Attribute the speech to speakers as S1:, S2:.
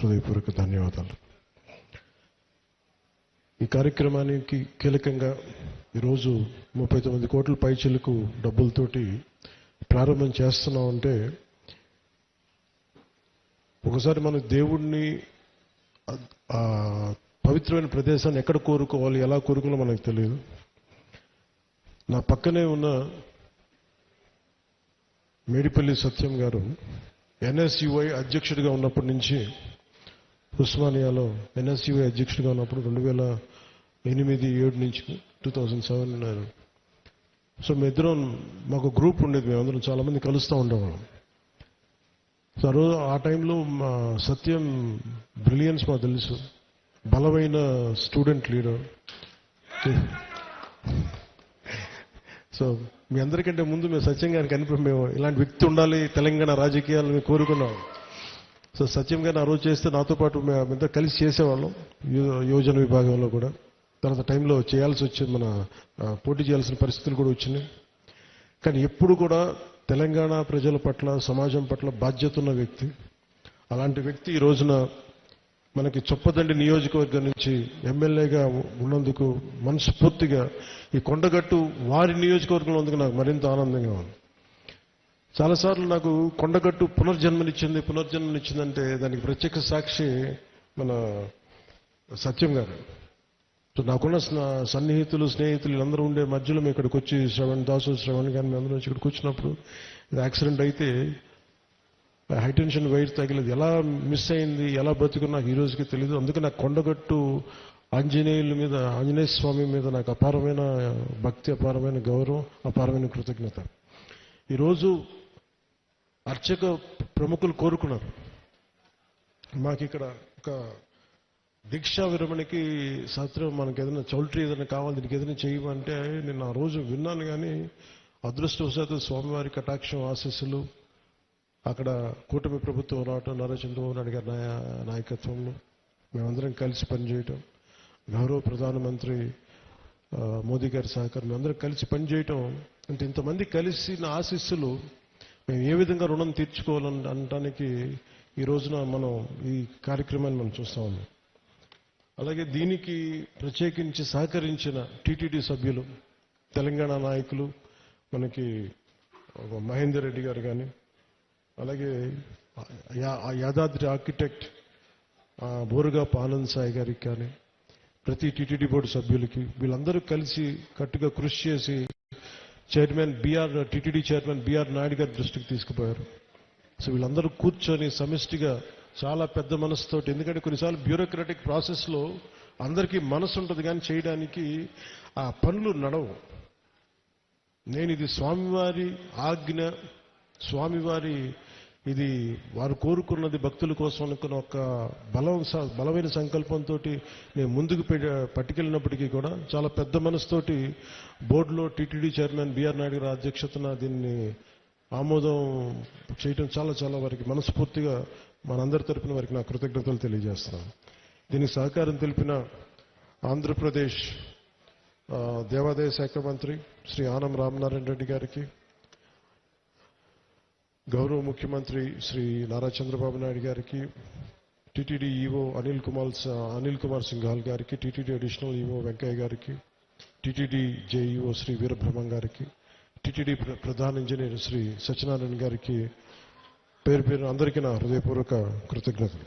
S1: హృదయపూర్వక ధన్యవాదాలు. ఈ కార్యక్రమానికి కీలకంగా ఈరోజు 39 కోట్ల పైచిలకు డబ్బులతోటి ప్రారంభం చేస్తున్నామంటే ఒకసారి మన దేవుణ్ణి పవిత్రమైన ప్రదేశాన్ని ఎక్కడ కోరుకోవాలి, ఎలా కోరుకోవాలో మనకు తెలియదు. నా పక్కనే ఉన్న మేడిపల్లి సత్యం గారు NSUI అధ్యక్షుడిగా ఉన్నప్పటి నుంచి, ఉస్మానియాలో NSUI అధ్యక్షుడిగా ఉన్నప్పుడు 2008-7 నుంచి 2007. సో మేమిద్దరం, మాకు గ్రూప్ ఉండేది, మేమందరం చాలామంది కలుస్తూ ఉండేవాళ్ళం. సో ఆ టైంలో మా సత్యం బ్రిలియన్స్ మాకు తెలుసు, బలమైన స్టూడెంట్ లీడర్. సో మీ అందరికంటే ముందు మేము సత్యం గారికి కనిపించాము, మేము ఇలాంటి వ్యక్తి ఉండాలి తెలంగాణ రాజకీయాలను మేము కోరుకున్నాం. సో సత్యం గారిని ఆ రోజు చేస్తే నాతో పాటు మేమంతా కలిసి చేసేవాళ్ళం యువజన విభాగంలో కూడా. తర్వాత టైంలో చేయాల్సి వచ్చింది, మన పోటీ చేయాల్సిన పరిస్థితులు కూడా వచ్చినాయి. కానీ ఎప్పుడు కూడా తెలంగాణ ప్రజల పట్ల, సమాజం పట్ల బాధ్యత ఉన్న వ్యక్తి. అలాంటి వ్యక్తి ఈ రోజున మనకి చొప్పదండి నియోజకవర్గం నుంచి ఎమ్మెల్యేగా ఉన్నందుకు మనస్ఫూర్తిగా ఈ కొండగట్టు వారి నియోజకవర్గంలో ఉన్నందుకు నాకు మరింత ఆనందంగా ఉంది. చాలాసార్లు నాకు కొండగట్టు పునర్జన్మనిచ్చిందంటే దానికి ప్రత్యక్ష సాక్షి మన సత్యం గారు. సో నాకున్న సన్నిహితులు, స్నేహితులు వీళ్ళందరూ ఉండే మధ్యలో మేము ఇక్కడికి వచ్చి శ్రవణ్ కానీ అందరూ వచ్చి ఇక్కడికి వచ్చినప్పుడు యాక్సిడెంట్ అయితే హైటెన్షన్ వైర్ తగిలేదు, ఎలా మిస్ అయింది, ఎలా బతుకుని నాకు ఈ రోజుకి తెలియదు. అందుకే నాకు కొండగట్టు ఆంజనేయ స్వామి మీద నాకు అపారమైన భక్తి, అపారమైన గౌరవం, అపారమైన కృతజ్ఞత. ఈరోజు అర్చక ప్రముఖులు కోరుకున్నారు, మాకు ఇక్కడ ఒక దీక్షా విరమణకి శాస్త్రం, మనకి ఏదైనా చౌల్ట్రీ ఏదైనా కావాలి, దీనికి ఏదైనా చేయమంటే నేను ఆ రోజు విన్నాను. కానీ అదృష్టవశాత్తు స్వామివారి కటాక్షం, ఆశీస్సులు, అక్కడ కూటమి ప్రభుత్వం రావటం, నారా చంద్రబాబు నాయుడు గారి నాయకత్వంలో మేమందరం కలిసి పనిచేయటం, గౌరవ ప్రధానమంత్రి మోదీ గారి సహకారం, మేమందరం కలిసి పనిచేయటం అంటే ఇంతమంది కలిసి నా ఆశీస్సులు మేము ఏ విధంగా రుణం తీర్చుకోవాలని అనటానికి ఈ రోజున మనం ఈ కార్యక్రమాన్ని మనం చూస్తా ఉన్నాం. అలాగే దీనికి ప్రత్యేకించి సహకరించిన టీటీడీ సభ్యులు, తెలంగాణ నాయకులు, మనకి మహేందర్ రెడ్డి గారు కానీ, అలాగే యాదాద్రి ఆర్కిటెక్ట్ బోరుగాపు ఆనంద్ సాయి గారికి కానీ, ప్రతి టీటీడీ బోర్డు సభ్యులకి, వీళ్ళందరూ కలిసి కట్టుగా కృషి చేసి టీటీడీ చైర్మన్ బిఆర్ నాయుడు గారి దృష్టికి తీసుకుపోయారు. సో వీళ్ళందరూ కూర్చొని సమిష్టిగా చాలా పెద్ద మనసుతోటి, ఎందుకంటే కొన్నిసార్లు బ్యూరోక్రాటిక్ ప్రాసెస్లో అందరికీ మనసు ఉంటుంది కానీ చేయడానికి ఆ పనులు నడవు. నేను ఇది స్వామివారి ఆజ్ఞ, స్వామివారి ఇది వారు కోరుకున్నది భక్తుల కోసం అనుకున్న ఒక బలమైన సంకల్పంతో నేను ముందుకు పట్టుకెళ్ళినప్పటికీ కూడా చాలా పెద్ద మనసుతోటి బోర్డులో టీటీడీ చైర్మన్ బిఆర్ నాయుడు గారి అధ్యక్షతన దీన్ని ఆమోదం చేయడం చాలా వారికి మనస్ఫూర్తిగా మనందరి తరపున వారికి నా కృతజ్ఞతలు తెలియజేస్తున్నాను. దీనికి సహకారం తెలిపిన ఆంధ్రప్రదేశ్ దేవాదాయ శాఖ మంత్రి శ్రీ ఆనం రామనారాయణ రెడ్డి గారికి, గౌరవ ముఖ్యమంత్రి శ్రీ నారా చంద్రబాబు నాయుడు గారికి, టీటీడీ ఈవో అనిల్ కుమార్ సింఘాల్ గారికి, టీటీడీ అడిషనల్ ఈవో వెంకయ్య గారికి, టీటీడీ జేఈఓ శ్రీ వీరబ్రహ్మం గారికి, టీటీడీ ప్రధాన ఇంజనీర్ శ్రీ సత్యనారాయణ గారికి పేరు అందరికీ నా హృదయపూర్వక కృతజ్ఞతలు.